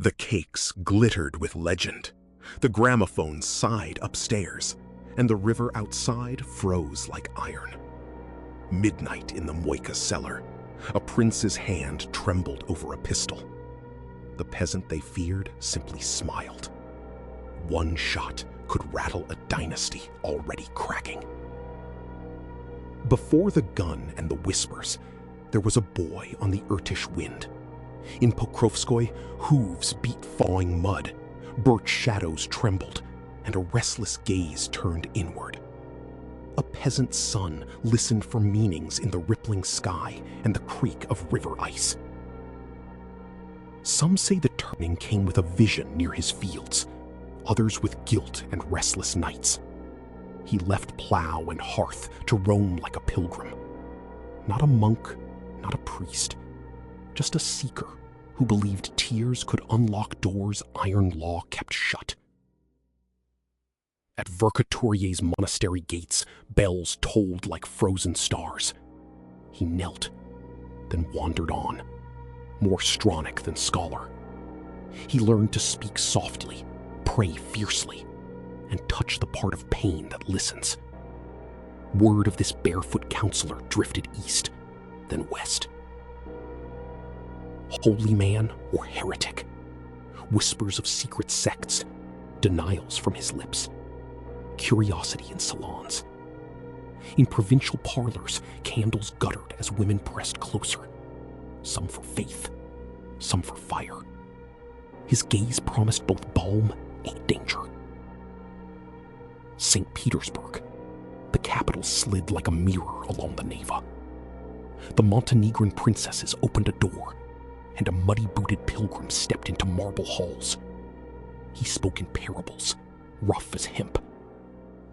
The cakes glittered with legend, the gramophone sighed upstairs, and the river outside froze like iron. Midnight in the Moika cellar, a prince's hand trembled over a pistol. The peasant they feared simply smiled. One shot could rattle a dynasty already cracking. Before the gun and the whispers, there was a boy on the Irtish wind. In Pokrovskoy, hooves beat thawing mud, birch shadows trembled, and a restless gaze turned inward. A peasant's son listened for meanings in the rippling sky and the creak of river ice. Some say the turning came with a vision near his fields, others with guilt and restless nights. He left plow and hearth to roam like a pilgrim. Not a monk, not a priest, just a seeker who believed tears could unlock doors iron law kept shut. At Verkhoturye's monastery gates, bells tolled like frozen stars. He knelt, then wandered on, more Stronic than scholar. He learned to speak softly, pray fiercely, and touch the part of pain that listens. Word of this barefoot counselor drifted east, then west. Holy man or heretic? Whispers of secret sects, denials from his lips. Curiosity in salons. In provincial parlors, candles guttered as women pressed closer, some for faith, some for fire. His gaze promised both balm and danger. St. Petersburg, the capital slid like a mirror along the Neva. The Montenegrin princesses opened a door, and a muddy-booted pilgrim stepped into marble halls. He spoke in parables, rough as hemp,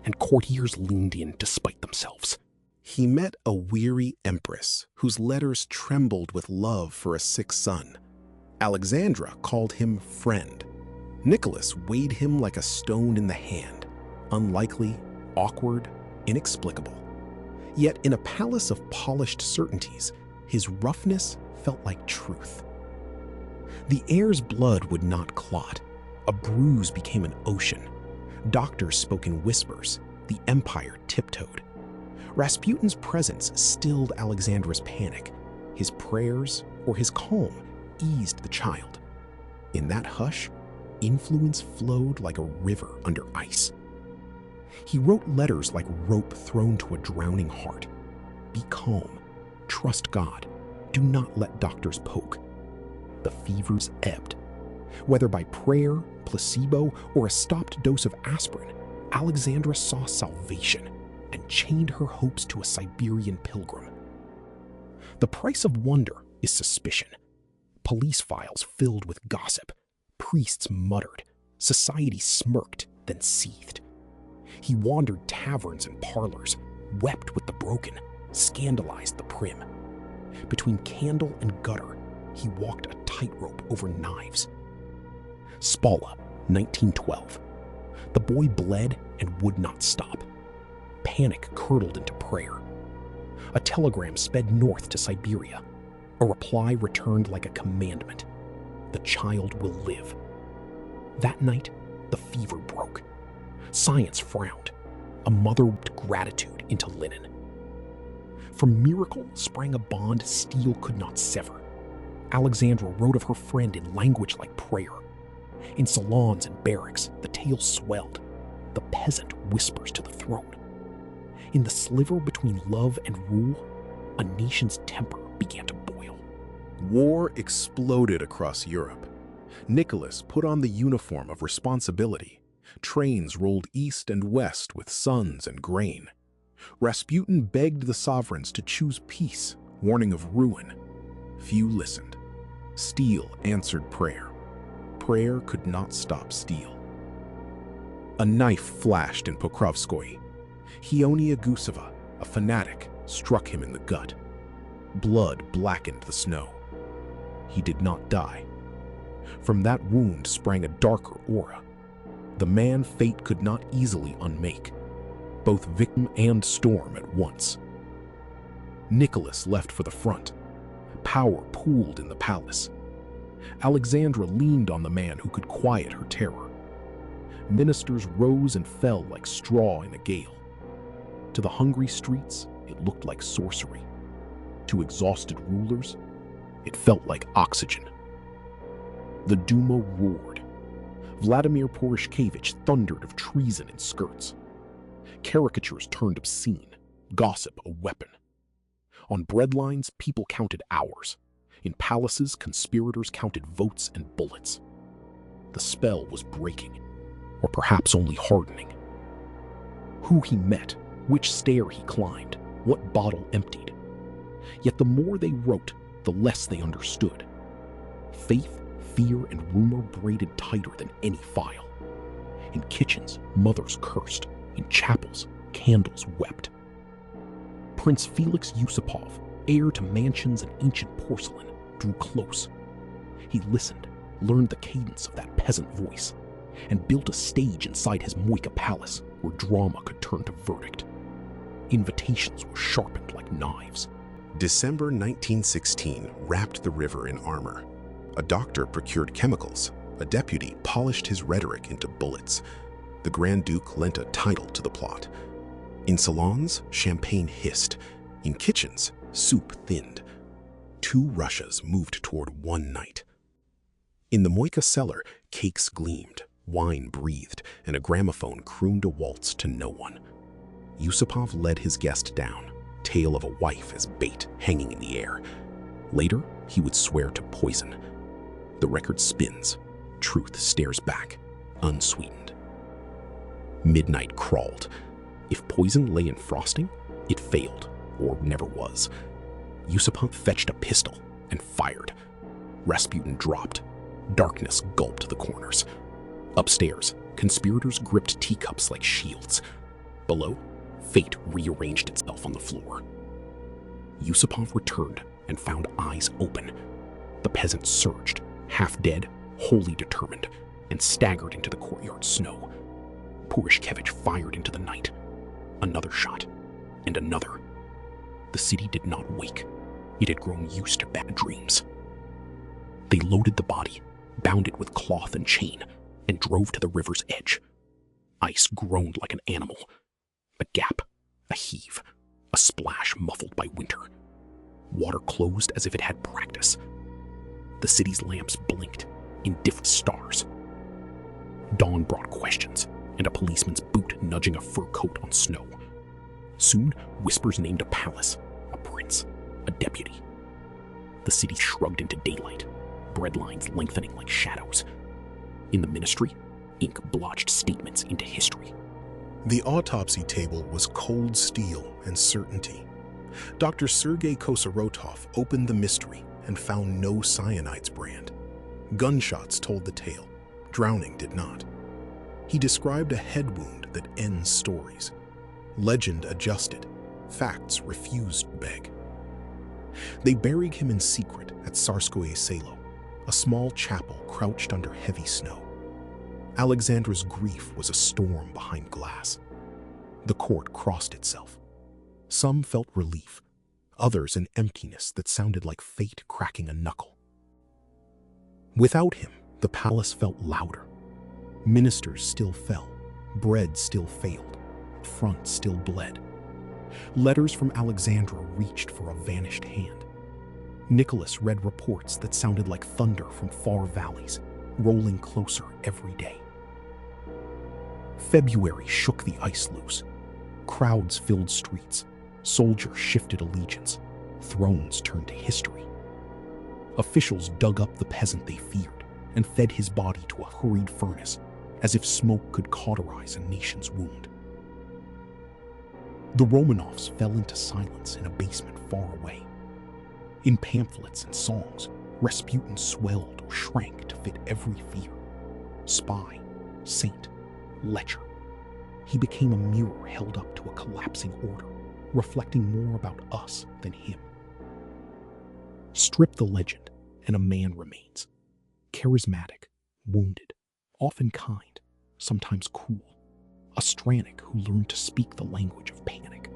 and courtiers leaned in despite themselves. He met a weary empress whose letters trembled with love for a sick son. Alexandra called him friend. Nicholas weighed him like a stone in the hand, unlikely, awkward, inexplicable. Yet in a palace of polished certainties, his roughness felt like truth. The heir's blood would not clot. A bruise became an ocean. Doctors spoke in whispers. The empire tiptoed. Rasputin's presence stilled Alexandra's panic. His prayers or his calm eased the child. In that hush, influence flowed like a river under ice. He wrote letters like rope thrown to a drowning heart. Be calm. Trust God. Do not let doctors poke. The fevers ebbed. Whether by prayer, placebo, or a stopped dose of aspirin, Alexandra saw salvation and chained her hopes to a Siberian pilgrim. The price of wonder is suspicion. Police files filled with gossip. Priests muttered. Society smirked, then seethed. He wandered taverns and parlors, wept with the broken, scandalized the prim. Between candle and gutter, he walked a tightrope over knives. Spala, 1912. The boy bled and would not stop. Panic curdled into prayer. A telegram sped north to Siberia. A reply returned like a commandment. The child will live. That night, the fever broke. Science frowned. A mother whipped gratitude into linen. From miracle sprang a bond steel could not sever. Alexandra wrote of her friend in language like prayer. In salons and barracks, the tale swelled. The peasant whispers to the throne. In the sliver between love and rule, a nation's temper began to boil. War exploded across Europe. Nicholas put on the uniform of responsibility. Trains rolled east and west with sons and grain. Rasputin begged the sovereigns to choose peace, warning of ruin. Few listened. Steel answered prayer. Prayer could not stop steel. A knife flashed in Pokrovskoy. Hionia Guseva, a fanatic, struck him in the gut. Blood blackened the snow. He did not die. From that wound sprang a darker aura. The man fate could not easily unmake. Both victim and storm at once. Nicholas left for the front. Power pooled in the palace. Alexandra leaned on the man who could quiet her terror. Ministers rose and fell like straw in a gale. To the hungry streets, it looked like sorcery. To exhausted rulers, it felt like oxygen. The Duma roared. Vladimir Poroshkevich thundered of treason in skirts. Caricatures turned obscene, gossip a weapon. On breadlines, people counted hours. In palaces, conspirators counted votes and bullets. The spell was breaking, or perhaps only hardening. Who he met, which stair he climbed, what bottle emptied. Yet the more they wrote, the less they understood. Faith, fear, and rumor braided tighter than any file. In kitchens, mothers cursed. In chapels, candles wept. Prince Felix Yusupov, heir to mansions and ancient porcelain, drew close. He listened, learned the cadence of that peasant voice, and built a stage inside his Moika palace where drama could turn to verdict. Invitations were sharpened like knives. December 1916 wrapped the river in armor. A doctor procured chemicals. A deputy polished his rhetoric into bullets. The Grand Duke lent a title to the plot. In salons, champagne hissed. In kitchens, soup thinned. Two Russias moved toward one night. In the Moika cellar, cakes gleamed, wine breathed, and a gramophone crooned a waltz to no one. Yusupov led his guest down, tale of a wife as bait hanging in the air. Later, he would swear to poison. The record spins. Truth stares back, unsweetened. Midnight crawled. If poison lay in frosting, it failed, or never was. Yusupov fetched a pistol and fired. Rasputin dropped. Darkness gulped the corners. Upstairs, conspirators gripped teacups like shields. Below, fate rearranged itself on the floor. Yusupov returned and found eyes open. The peasant surged, half dead, wholly determined, and staggered into the courtyard snow. Poroshkevich fired into the night. Another shot, and another. The city did not wake. It had grown used to bad dreams. They loaded the body, bound it with cloth and chain, and drove to the river's edge. Ice groaned like an animal. A gap, a heave, a splash muffled by winter. Water closed as if it had practice. The city's lamps blinked, indifferent stars. Dawn brought questions, and a policeman's boot nudging a fur coat on snow. Soon, whispers named a palace, a prince, a deputy. The city shrugged into daylight, breadlines lengthening like shadows. In the ministry, ink blotched statements into history. The autopsy table was cold steel and certainty. Dr. Sergei Kosarotov opened the mystery and found no cyanide's brand. Gunshots told the tale. Drowning did not. He described a head wound that ends stories. Legend adjusted. Facts refused to beg. They buried him in secret at Tsarskoye Selo, a small chapel crouched under heavy snow. Alexandra's grief was a storm behind glass. The court crossed itself. Some felt relief, others an emptiness that sounded like fate cracking a knuckle. Without him, the palace felt louder. Ministers still fell, bread still failed, front still bled. Letters from Alexandra reached for a vanished hand. Nicholas read reports that sounded like thunder from far valleys, rolling closer every day. February shook the ice loose. Crowds filled streets. Soldiers shifted allegiance. Thrones turned to history. Officials dug up the peasant they feared and fed his body to a hurried furnace, as if smoke could cauterize a nation's wound. The Romanovs fell into silence in a basement far away. In pamphlets and songs, Rasputin swelled or shrank to fit every fear. Spy, saint, lecher. He became a mirror held up to a collapsing order, reflecting more about us than him. Strip the legend, and a man remains. Charismatic, wounded, often kind, sometimes cool. A Stranic who learned to speak the language of panic.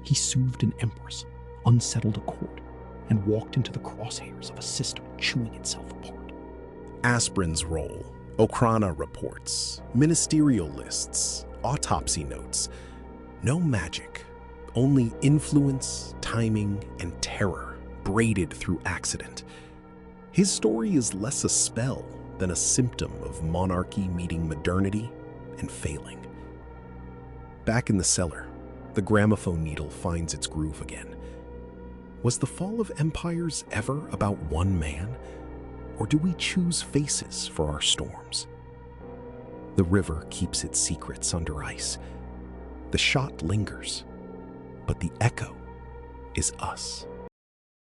He soothed an empress, unsettled a court, and walked into the crosshairs of a system chewing itself apart. Aspirin's role, Okrana reports, ministerial lists, autopsy notes. No magic, only influence, timing, and terror braided through accident. His story is less a spell than a symptom of monarchy meeting modernity and failing. Back in the cellar, the gramophone needle finds its groove again. Was the fall of empires ever about one man? Or do we choose faces for our storms? The river keeps its secrets under ice. The shot lingers, but the echo is us.